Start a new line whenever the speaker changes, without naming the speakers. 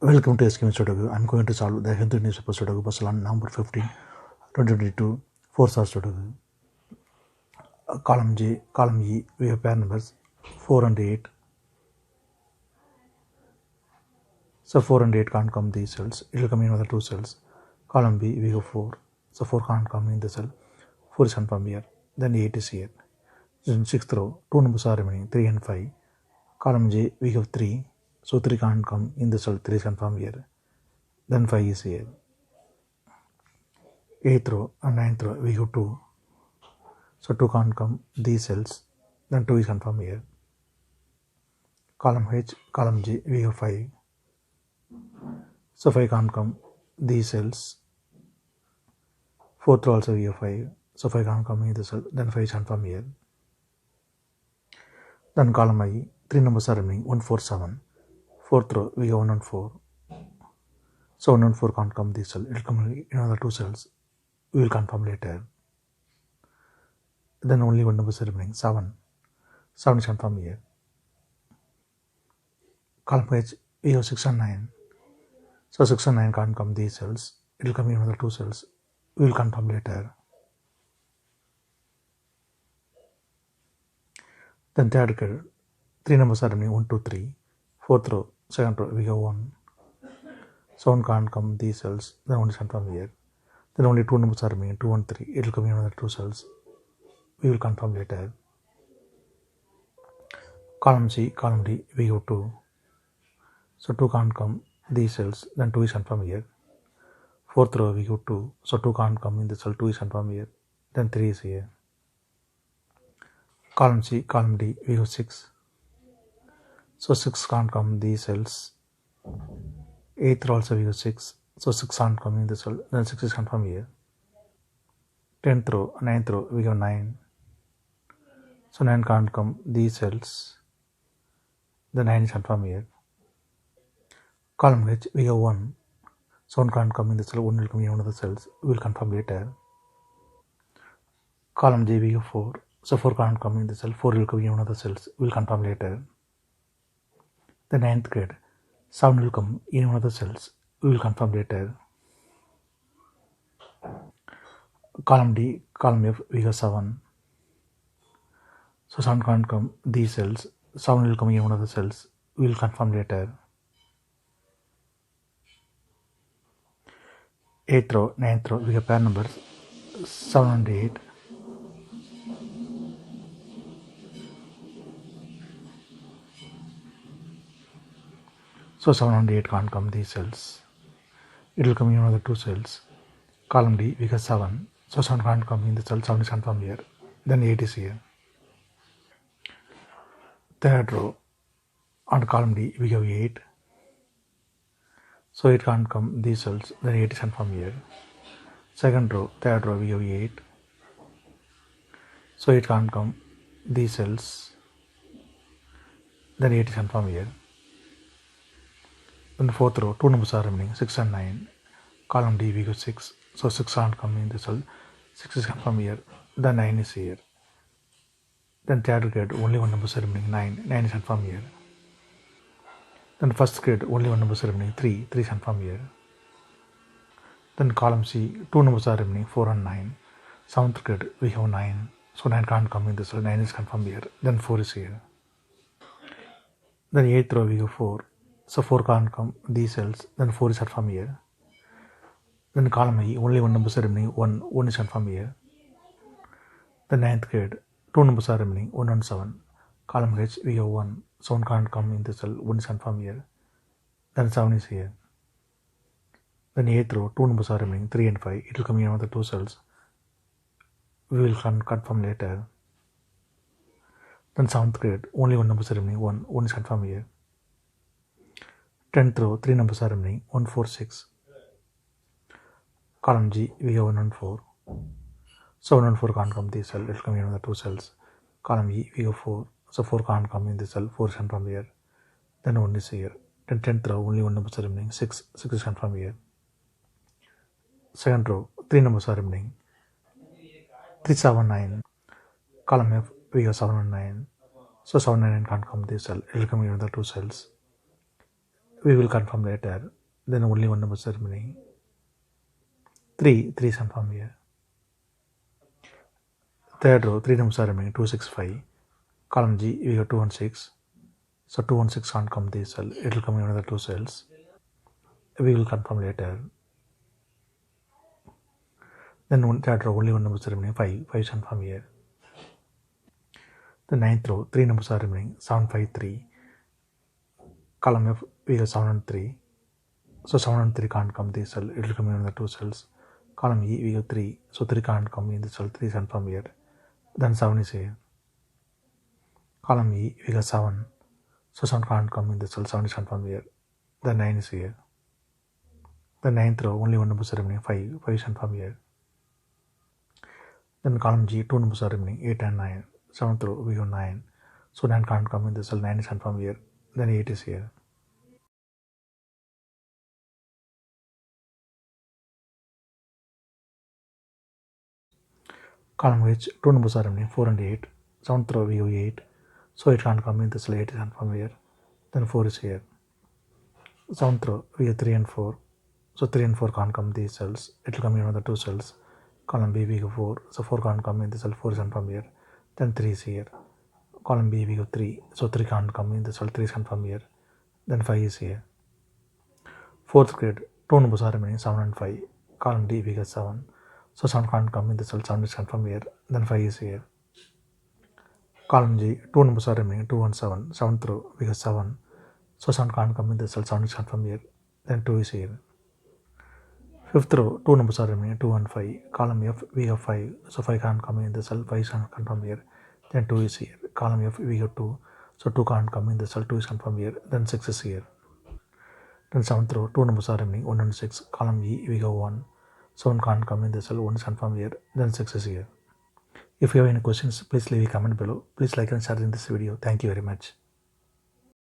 Welcome to SkVm Sudoku. I'm going to solve the Hindu newspaper Sudoku puzzle on November 15, 2022, 4-star Sudoku. Column J, column E, we have pair numbers 4 and 8. So 4 and 8 can't come these cells. It will come in other two cells. Column B, we have 4. So 4 can't come in the cell. 4 is confirmed here. Then 8 is here. In 6th row, 2 numbers are remaining, 3 and 5. Column J, we have 3. So 3 can't come in the cell. 3 is confirmed here. Then 5 is here. 8th row and 9th row, we have 2. So 2 can't come these cells. Then 2 is confirmed here. Column H, column G, we have 5. So 5 can't come these cells. 4th row also we have 5. So 5 can't come in the cell. Then 5 is confirmed here. Then column I, 3 numbers are remaining, 1, 4, 7. 4th row we have 1 and 4. So 1 and 4 can't come this cell. It will come in another two cells. We will confirm later. Then only one number is remaining, 7. 7 is confirmed here. Column H, we have 6 and 9. So 6 and 9 can't come these cells. It will come in another two cells. We will confirm later. Then third card, 3 numbers are remaining, 1, 2, 3. 4th row, 2nd row, we have 1. So 1 can't come these cells. Then 1 is confirmed here. Then only 2 numbers are remaining, 2 and 3. It will come in another two cells. We will confirm later. Column C, column D, we have 2. So 2 can't come these cells. Then 2 is confirmed here. 4th row, we have 2. So 2 can't come in the cell. 2 is confirmed here. Then 3 is here. Column C, column D, we have 6. So 6 can't come these cells. 8th row also we have 6. So 6 can't come in the cell. Then 6 is confirmed here. 10th row, 9th row, we have 9. So 9 can't come these cells. The 9 is confirmed here. Column H, we have 1. So 1 can't come in the cell. 1 will come in one of the cells. We will confirm later. Column J, we have 4. So 4 can't come in the cell. 4 will come in one of the cells. We will confirm later. The 9th grade, 7 will come in one of the cells. We will confirm later. Column D, column F, we have 7. So 7 can't come these cells. 7 will come in one of the cells. We will confirm later. 8th row, 9th row, we have pair numbers 7 and 8. So 7 and 8 can't come these cells. It will come in another two cells. Column D, we have 7. So 7 can't come in the cell. 7 is confirmed here. Then 8 is here. Third row, on column D, we have 8. So 8 can't come these cells. Then 8 is confirmed here. Second row, third row, we have 8. So 8 can't come these cells. Then 8 is confirmed here. In the 4th row, 2 numbers are remaining, 6 and 9. Column D, we have 6. So 6 can't come in the cell. 6 is confirmed here. Then 9 is here. Then third grade, only one number is remaining, 9. 9 is confirmed here. Then first grade, only one number is remaining, 3. 3 is confirmed here. Then column C, 2 numbers are remaining, 4 and 9. 7th grade, we have 9. So 9 can't come in the cell. 9 is confirmed here. Then 4 is here. Then 8th row, we have 4. So 4 can't come these cells. Then 4 is confirmed here. Then column E, only one number is remaining, 1. 1 is confirmed here. The 9th grade, 2 numbers are remaining, 1 and 7. Column H, we have 1. So 1 can't come in the cell. 1 is confirmed here. Then 7 is here. Then 8th row, 2 numbers are remaining, 3 and 5. It will come in another two cells. We will confirm later. Then 7th grade, only one number is remaining, 1. 1 is confirmed here. 10th row, 3 numbers are remaining, 1, 4, 6. Column G, we have 1 and 4. So 1 and 4 can't come this cell. It will come in another two cells. Column E, we have 4. So 4 can't come in this cell. 4 is confirmed here. Then 1 is here. Then 10th row, only one number is remaining, 6. 6 is confirmed here. Second row, 3 numbers are remaining, 3, 7, 9. Column F, we have 7 and 9. So 7 and 9 can't come this cell. It will come in another two cells. we will confirm later. Then only one number is remaining. 3 is confirmed here. Third row, 3 numbers are remaining, 2, 6, 5. Column G, we have 2 and 6. So 2 and 6 can't come this cell. It will come in another 2 cells. We will confirm later. Then third row, only one number is remaining, 5. 5 is confirmed here. The ninth row, 3 numbers are remaining, 7, 5, 3. Column F, we have 7 and 3. So 7 and 3 can't come this cell. It will come in another 2 cells. Column E, we have 3. So 3 can't come in this cell. 3 is confirmed here. Then 7 is here. Column E, we have 7. So 7 can't come in this cell. 7 is confirmed here. Then 9 is here. The ninth row, only one number is remaining, 5. 5 is confirmed here. Then column G, 2 numbers are remaining, 8 and 9. 7th row, we have 9. So 9 can't come in this cell. 9 is confirmed here. Then 8 is here. Column H, 2 numbers are remaining, 4 and 8. 7th row, we have 8. So it can't come in this cell. 8 is confirmed here. Then 4 is here. 7th row, we have 3 and 4. So 3 and 4 can't come these cells. It will come in another 2 cells. Column B, we have 4. So 4 can't come in the cell. 4 is confirmed here. Then 3 is here. Column B, we have 3. So 3 can't come in the cell. 3 is confirmed here. Then 5 is here. 4th grade, 2 numbers are remaining, 7 and 5. Column D, we have 7. So 7 can't come in the cell. 7 is confirmed here. Then 5 is here. Column G, 2 numbers are remaining, 2 and 7. 7th row, we have 7. So 7 can't come in the cell. 7 is confirmed here. Then 2 is here. 5th row, 2 numbers are remaining, 2 and 5. Column F, we have 5. So 5 can't come in the cell. 5 is confirmed here. Then 2 is here. Column F, we have 2. So 2 can't come in the cell. 2 is confirmed here. Then 6 is here. Then 7th row, 2 numbers are remaining, 1 and 6. Column E, we have 1. So 1 can't come in the cell. 1 is confirmed here. Then 6 is here. If you have any questions, please leave a comment below. Please like and share in this video. Thank you very much.